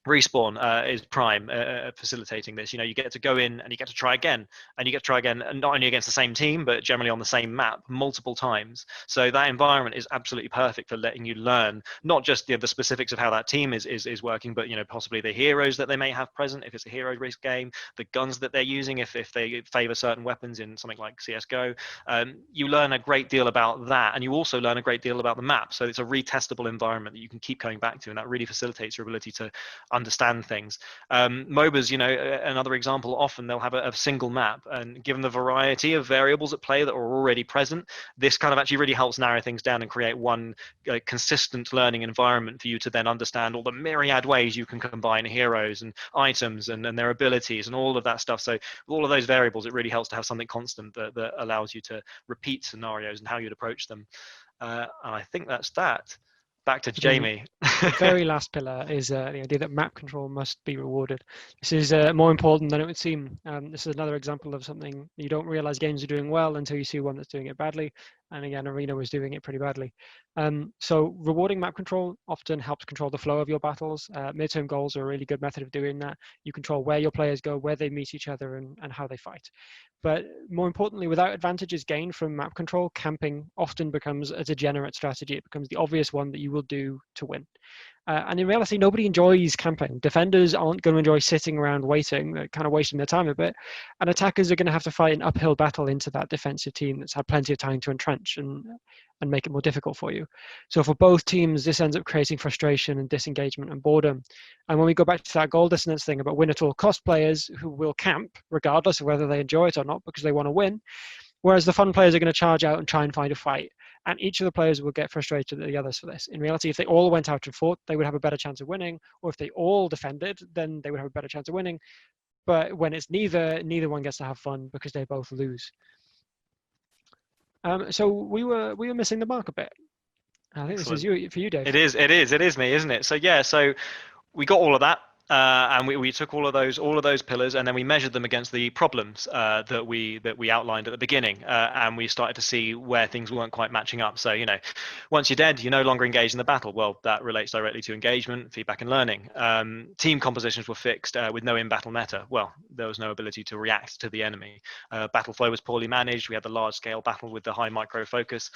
Respawn is prime facilitating this. You get to go in and you get to try again, and you get to try again, and not only against the same team, but generally on the same map multiple times. So that environment is absolutely perfect for letting you learn not just the specifics of how that team is working, but possibly the heroes that they may have present if it's a hero risk game, the guns that they're using if they favor certain weapons in something like CS:GO. You learn a great deal about that, and you also learn a great deal about the map. So it's a retestable environment that you can keep coming back to, and that really facilitates your ability to understand things. MOBAs, another example, often they'll have a single map, and given the variety of variables at play that are already present, this kind of actually really helps narrow things down and create one consistent learning environment for you to then understand all the myriad ways you can combine heroes and items and their abilities and all of that stuff. So with all of those variables, it really helps to have something constant that allows you to repeat scenarios and how you'd approach them. And I think that's that. Back to Jamie. The very last pillar is the idea that map control must be rewarded. This is more important than it would seem. This is another example of something you don't realize games are doing well until you see one that's doing it badly. And again, Arena was doing it pretty badly. So rewarding map control often helps control the flow of your battles. Midterm goals are a really good method of doing that. You control where your players go, where they meet each other, and how they fight. But more importantly, without advantages gained from map control, camping often becomes a degenerate strategy. It becomes the obvious one that you will do to win. And in reality, nobody enjoys camping. Defenders aren't going to enjoy sitting around waiting, they're kind of wasting their time a bit. And attackers are going to have to fight an uphill battle into that defensive team that's had plenty of time to entrench and make it more difficult for you. So for both teams, this ends up creating frustration and disengagement and boredom. And when we go back to that goal dissonance thing about win at all cost players who will camp regardless of whether they enjoy it or not because they want to win, whereas the fun players are going to charge out and try and find a fight. And each of the players will get frustrated at the others for this. In reality, if they all went out and fought, they would have a better chance of winning. Or if they all defended, then they would have a better chance of winning. But when it's neither one gets to have fun because they both lose. So we were missing the mark a bit. I think Excellent. this is for you, Dave. It is me, isn't it? So yeah, so we got all of that. And we took all of those pillars, and then we measured them against the problems that we outlined at the beginning, and we started to see where things weren't quite matching up. So once you're dead, you're no longer engaged in the battle. Well, that relates directly to engagement, feedback, and learning. Team compositions were fixed with no in-battle meta. Well, there was no ability to react to the enemy. Battle flow was poorly managed. We had the large-scale battle with the high micro focus.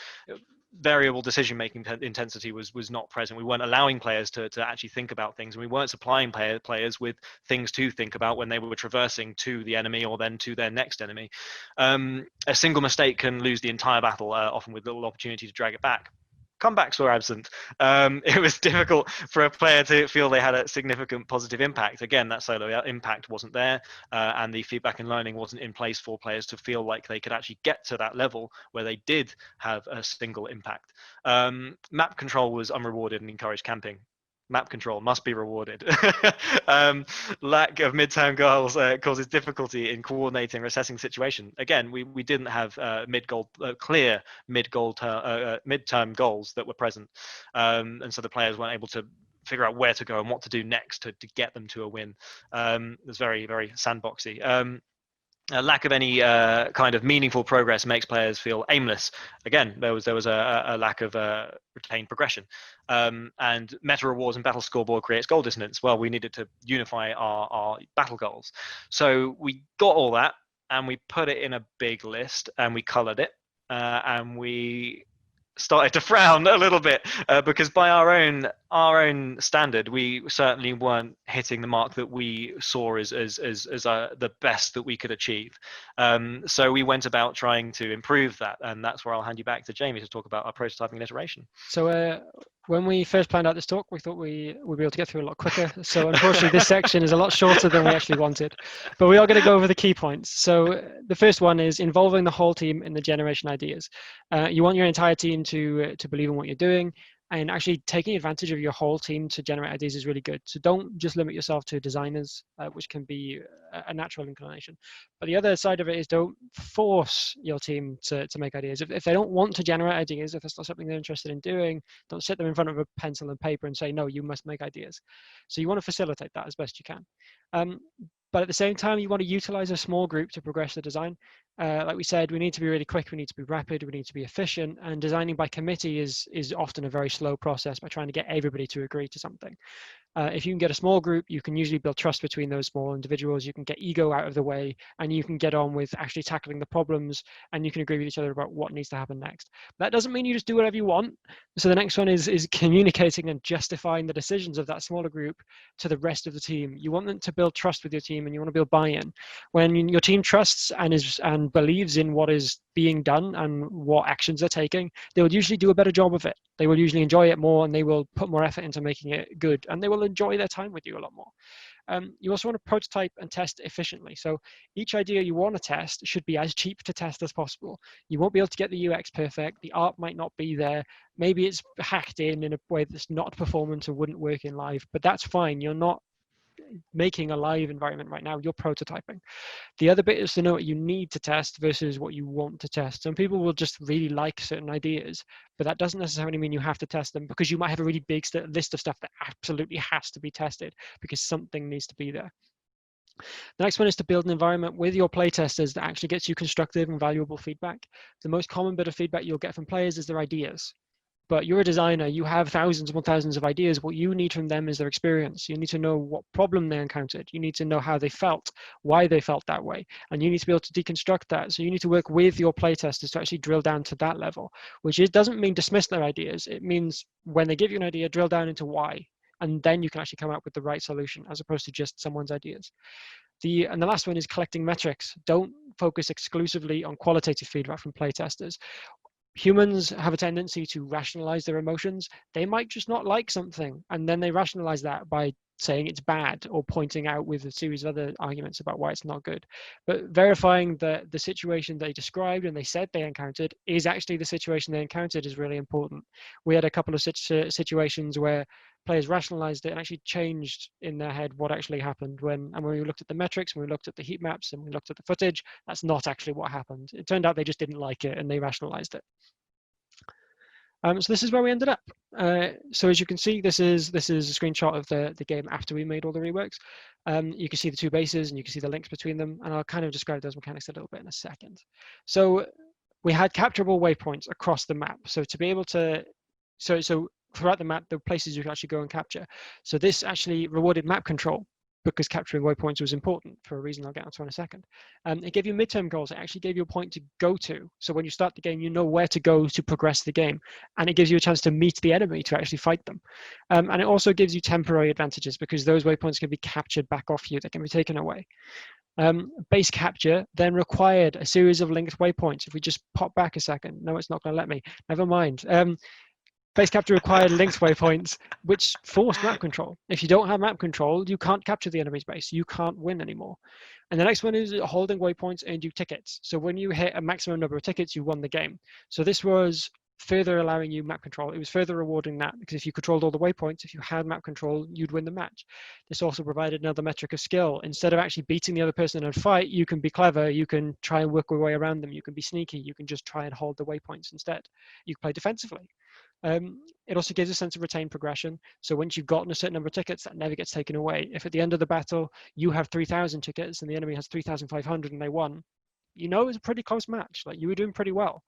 Variable decision-making intensity was not present. We weren't allowing players to actually think about things, and we weren't supplying players with things to think about when they were traversing to the enemy or then to their next enemy. A single mistake can lose the entire battle, often with little opportunity to drag it back. Comebacks were absent. It was difficult for a player to feel they had a significant positive impact. Again, that solo impact wasn't there, and the feedback and learning wasn't in place for players to feel like they could actually get to that level where they did have a single impact. Map control was unrewarded and encouraged camping. Map control must be rewarded. Lack of midterm goals causes difficulty in coordinating or assessing the situation. Again, we didn't have clear midterm goals that were present, and so the players weren't able to figure out where to go and what to do next to get them to a win. It was very, very sandboxy. A lack of any kind of meaningful progress makes players feel aimless. Again, there was a lack of retained progression, and meta rewards and battle scoreboard creates goal dissonance. Well, we needed to unify our battle goals, so we got all that and we put it in a big list and we colored it, and we started to frown a little bit because by our own standard, we certainly weren't hitting the mark that we saw as the best that we could achieve. So we went about trying to improve that, and that's where I'll hand you back to Jamie to talk about our prototyping and iteration. So when we first planned out this talk, we thought we would be able to get through a lot quicker. So unfortunately, this section is a lot shorter than we actually wanted. But we are going to go over the key points. So the first one is involving the whole team in the generation ideas. You want your entire team to believe in what you're doing, and actually taking advantage of your whole team to generate ideas is really good. So don't just limit yourself to designers, which can be a natural inclination. But the other side of it is don't force your team to make ideas. If they don't want to generate ideas, if it's not something they're interested in doing, don't sit them in front of a pencil and paper and say, no, you must make ideas. So you want to facilitate that as best you can. But at the same time, you want to utilize a small group to progress the design. Like we said, we need to be really quick, we need to be rapid, we need to be efficient, and designing by committee is often a very slow process by trying to get everybody to agree to something. If you can get a small group, you can usually build trust between those small individuals, you can get ego out of the way, and you can get on with actually tackling the problems, and you can agree with each other about what needs to happen next. That doesn't mean you just do whatever you want. So the next one is communicating and justifying the decisions of that smaller group to the rest of the team. You want them to build trust with your team, and you want to build buy-in. When your team trusts and believes in what is being done and what actions they're taking, they will usually do a better job of it. They will usually enjoy it more, and they will put more effort into making it good, and they will enjoy their time with you a lot more. You also want to prototype and test efficiently. So each idea you want to test should be as cheap to test as possible. You won't be able to get the UX perfect. The art might not be there. Maybe it's hacked in a way that's not performant or wouldn't work in live, but that's fine. You're not making a live environment right now, you're prototyping. The other bit is to know what you need to test versus what you want to test. Some people will just really like certain ideas, but that doesn't necessarily mean you have to test them, because you might have a really big list of stuff that absolutely has to be tested because something needs to be there. The next one is to build an environment with your playtesters that actually gets you constructive and valuable feedback. The most common bit of feedback you'll get from players is their ideas. But you're a designer, you have thousands upon thousands of ideas. What you need from them is their experience. You need to know what problem they encountered. You need to know how they felt, why they felt that way. And you need to be able to deconstruct that. So you need to work with your playtesters to actually drill down to that level, which doesn't mean dismiss their ideas. It means when they give you an idea, drill down into why. and then you can actually come up with the right solution as opposed to just someone's ideas. And the last one is collecting metrics. Don't focus exclusively on qualitative feedback from playtesters. Humans have a tendency to rationalize their emotions. They might just not like something, and then they rationalize that by saying it's bad or pointing out with a series of other arguments about why it's not good. But verifying that the situation they described and they said they encountered is actually the situation they encountered is really important. We had a couple of situations where players rationalized it and actually changed in their head what actually happened when we looked at the metrics, when we looked at the heat maps, and we looked at the footage. That's not actually what happened. It turned out they just didn't like it and they rationalized it. So this is where we ended up. So as you can see, this is a screenshot of the game after we made all the reworks. You can see the two bases and you can see the links between them, and I'll kind of describe those mechanics a little bit in a second. So we had capturable waypoints across the map. So to be able to, so throughout the map, the places you can actually go and capture. So this actually rewarded map control, because capturing waypoints was important for a reason I'll get onto in a second. It gave you midterm goals. It actually gave you a point to go to. So when you start the game, you know where to go to progress the game. And it gives you a chance to meet the enemy to actually fight them. And it also gives you temporary advantages because those waypoints can be captured back off you. They can be taken away. Base capture then required a series of linked waypoints. If we just pop back a second, no, it's not going to let me. Never mind. Base capture required linked waypoints, which forced map control. If you don't have map control, you can't capture the enemy's base. You can't win anymore. And the next one is holding waypoints earned you tickets. So when you hit a maximum number of tickets, you won the game. So this was further allowing you map control. It was further rewarding that because if you controlled all the waypoints, if you had map control, you'd win the match. This also provided another metric of skill. Instead of actually beating the other person in a fight, you can be clever. You can try and work your way around them. You can be sneaky. You can just try and hold the waypoints instead. You can play defensively. It also gives a sense of retained progression. So once you've gotten a certain number of tickets, that never gets taken away. If at the end of the battle, you have 3,000 tickets and the enemy has 3,500 and they won, you know it's a pretty close match. Like you were doing pretty well.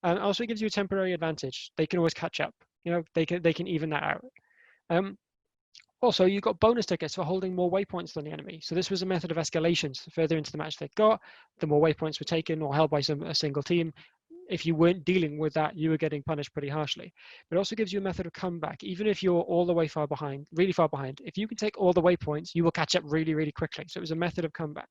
And also it gives you a temporary advantage. They can always catch up. You know, they can even that out. Also, you got bonus tickets for holding more waypoints than the enemy. So this was a method of escalation. So the further into the match they got, the more waypoints were taken or held by a single team. If you weren't dealing with that, you were getting punished pretty harshly. But it also gives you a method of comeback. Even if you're all the way far behind, really far behind, if you can take all the waypoints, you will catch up really, really quickly. So it was a method of comeback.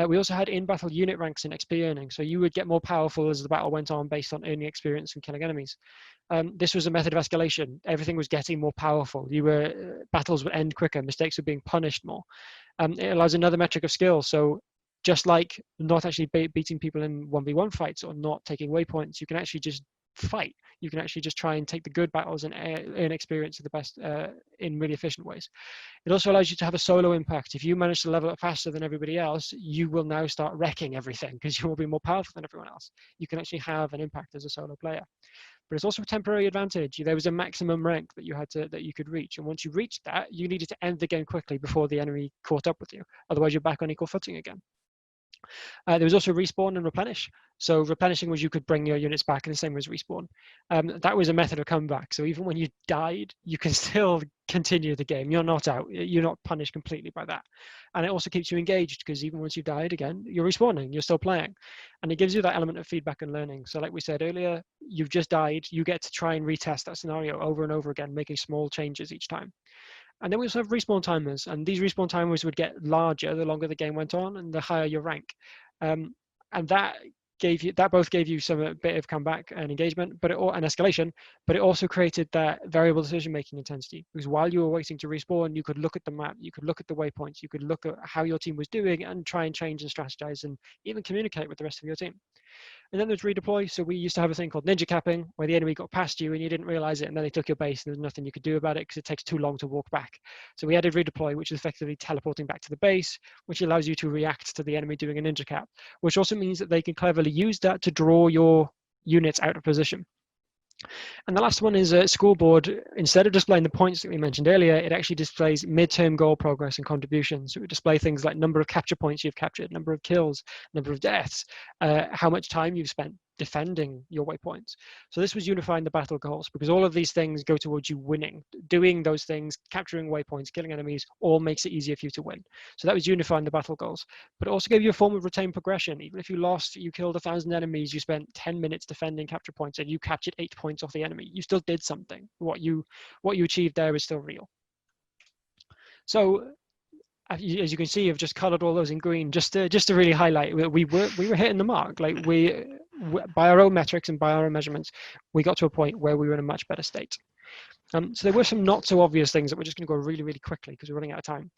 We also had in-battle unit ranks and XP earning. So you would get more powerful as the battle went on based on earning experience and killing enemies. This was a method of escalation. Everything was getting more powerful. Battles would end quicker. Mistakes were being punished more. It allows another metric of skill. So just like not actually beating people in 1v1 fights or not taking waypoints, you can actually just fight. You can actually just try and take the good battles and earn experience to the best in really efficient ways. It also allows you to have a solo impact. If you manage to level up faster than everybody else, you will now start wrecking everything because you will be more powerful than everyone else. You can actually have an impact as a solo player. But it's also a temporary advantage. There was a maximum rank that you could reach, and once you reached that, you needed to end the game quickly before the enemy caught up with you. Otherwise, you're back on equal footing again. There was also respawn and replenish. So replenishing was you could bring your units back, and the same was respawn. That was a method of comeback. So even when you died, you can still continue the game. You're not out. You're not punished completely by that. And it also keeps you engaged because even once you've died again, you're respawning. You're still playing. And it gives you that element of feedback and learning. So like we said earlier, you've just died. You get to try and retest that scenario over and over again, making small changes each time. And then we also have respawn timers, and these respawn timers would get larger the longer the game went on and the higher your rank. And that both gave you a bit of comeback and engagement, and escalation, but it also created that variable decision-making intensity. Because while you were waiting to respawn, you could look at the map, you could look at the waypoints, you could look at how your team was doing and try and change and strategize and even communicate with the rest of your team. And then there's redeploy. So we used to have a thing called ninja capping, where the enemy got past you and you didn't realize it, and then they took your base and there's nothing you could do about it because it takes too long to walk back. So we added redeploy, which is effectively teleporting back to the base, which allows you to react to the enemy doing a ninja cap, which also means that they can cleverly use that to draw your units out of position. And the last one is a scoreboard. Instead of displaying the points that we mentioned earlier, it actually displays midterm goal progress and contributions. So it would display things like number of capture points you've captured, number of kills, number of deaths, how much time you've spent defending your waypoints. So this was unifying the battle goals because all of these things go towards you winning. Doing those things, capturing waypoints, killing enemies, all makes it easier for you to win. So that was unifying the battle goals. But it also gave you a form of retained progression. Even if you lost, you killed 1,000 enemies, you spent 10 minutes defending capture points and you captured 8 points off the enemy. You still did something. What you achieved there is still real. So as you can see, I've just colored all those in green just to really highlight we were hitting the mark. Like we by our own metrics and by our own measurements, we got to a point where we were in a much better state. So there were some not so obvious things that we're just going to go really, really quickly because we're running out of time.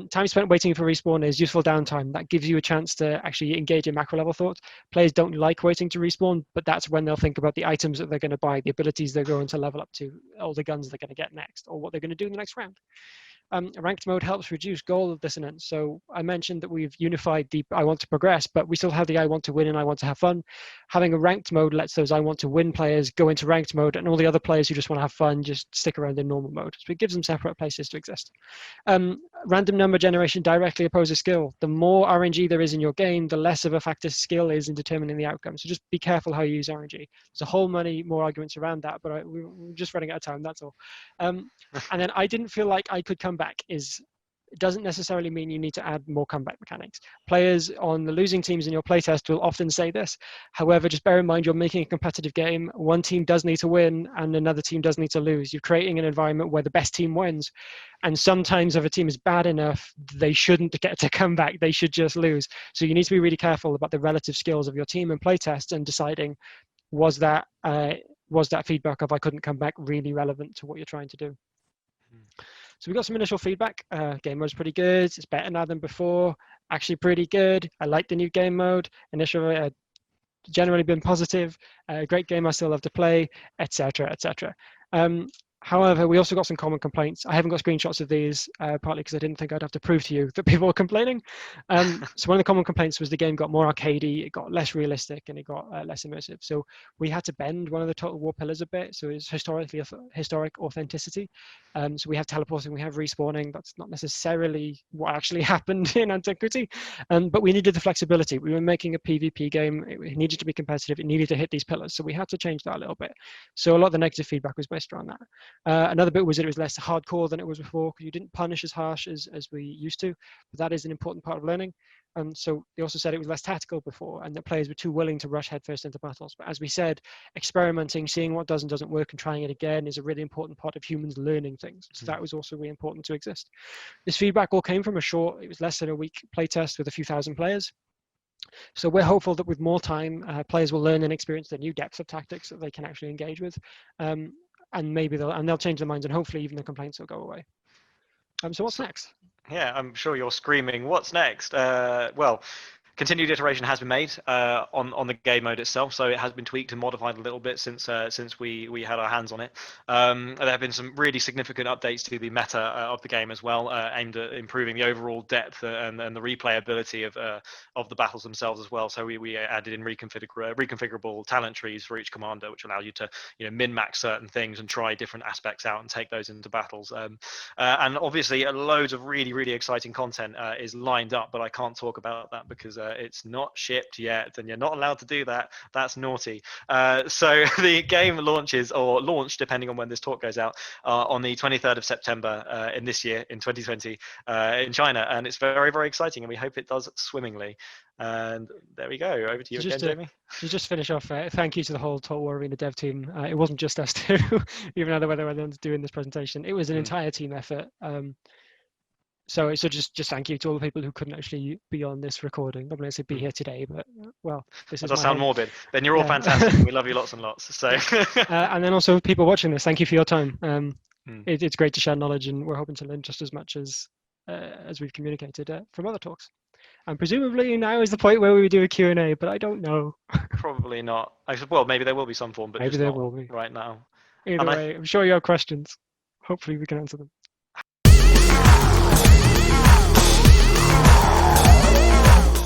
Time spent waiting for respawn is useful downtime. That gives you a chance to actually engage in macro level thought. Players don't like waiting to respawn, but that's when they'll think about the items that they're going to buy, the abilities they're going to level up to, all the guns they're going to get next, or what they're going to do in the next round. Ranked mode helps reduce goal dissonance. So I mentioned that we've unified the I want to progress, but we still have the I want to win and I want to have fun. Having a ranked mode lets those I want to win players go into ranked mode, and all the other players who just want to have fun just stick around in normal mode. So it gives them separate places to exist. Random number generation directly opposes skill. The more RNG there is in your game, the less of a factor skill is in determining the outcome. So just be careful how you use RNG. There's a whole many more arguments around that, but we're just running out of time, that's all. And then I didn't feel like I could come back it doesn't necessarily mean you need to add more comeback mechanics. Players on the losing teams in your playtest will often say this. However, just bear in mind you're making a competitive game. One team does need to win and another team does need to lose. You're creating an environment where the best team wins. And sometimes if a team is bad enough, they shouldn't get to come back. They should just lose. So you need to be really careful about the relative skills of your team and playtest and deciding was that feedback of I couldn't come back really relevant to what you're trying to do. So we got some initial feedback. Game mode's pretty good. It's better now than before. Actually pretty good. I like the new game mode. Initially, generally been positive. Great game I still love to play, etc., etc. However, we also got some common complaints. I haven't got screenshots of these, partly because I didn't think I'd have to prove to you that people were complaining. So one of the common complaints was the game got more arcadey, it got less realistic, and it got less immersive. So we had to bend one of the Total War pillars a bit. So it's historic authenticity. So we have teleporting, we have respawning. That's not necessarily what actually happened in Antiquity, but we needed the flexibility. We were making a PvP game. It needed to be competitive. It needed to hit these pillars. So we had to change that a little bit. So a lot of the negative feedback was based around that. Another bit was that it was less hardcore than it was before because you didn't punish as harsh as we used to, but that is an important part of learning. So they also said it was less tactical before and that players were too willing to rush headfirst into battles. But as we said, experimenting, seeing what does and doesn't work and trying it again is a really important part of humans learning things. So that was also really important to exist. This feedback all came from it was less than a week playtest with a few thousand players. So we're hopeful that with more time, players will learn and experience the new depth of tactics that they can actually engage with. And maybe they'll change their minds and hopefully even the complaints will go away. So what's next? Yeah, I'm sure you're screaming, what's next? Well, continued iteration has been made on the game mode itself, so it has been tweaked and modified a little bit since we had our hands on it. There have been some really significant updates to the meta of the game as well, aimed at improving the overall depth and the replayability of the battles themselves as well. So we added in reconfigurable talent trees for each commander, which allow you to min-max certain things and try different aspects out and take those into battles. And obviously, loads of really exciting content is lined up, but I can't talk about that because it's not shipped yet and you're not allowed to do that. That's naughty. So the game launched depending on when this talk goes out on the 23rd of September in this year, in 2020, in China, and it's very exciting and we hope it does swimmingly. And there we go. Over to you again, Jamie. To just finish off, thank you to the whole Total War Arena dev team. It wasn't just us two, even though they were doing this presentation. It was an entire team effort. So just thank you to all the people who couldn't actually be on this recording. I'm going to say be here today, but well, this does sound morbid. Then you're all fantastic. We love you lots and lots. So and then also people watching this, thank you for your time. It's great to share knowledge, and we're hoping to learn just as much as we've communicated from other talks. And presumably now is the point where we do a Q&A, but I don't know. Probably not. Well, maybe there will be some form, but maybe just there not will be right now. Either way, I'm sure you have questions. Hopefully we can answer them.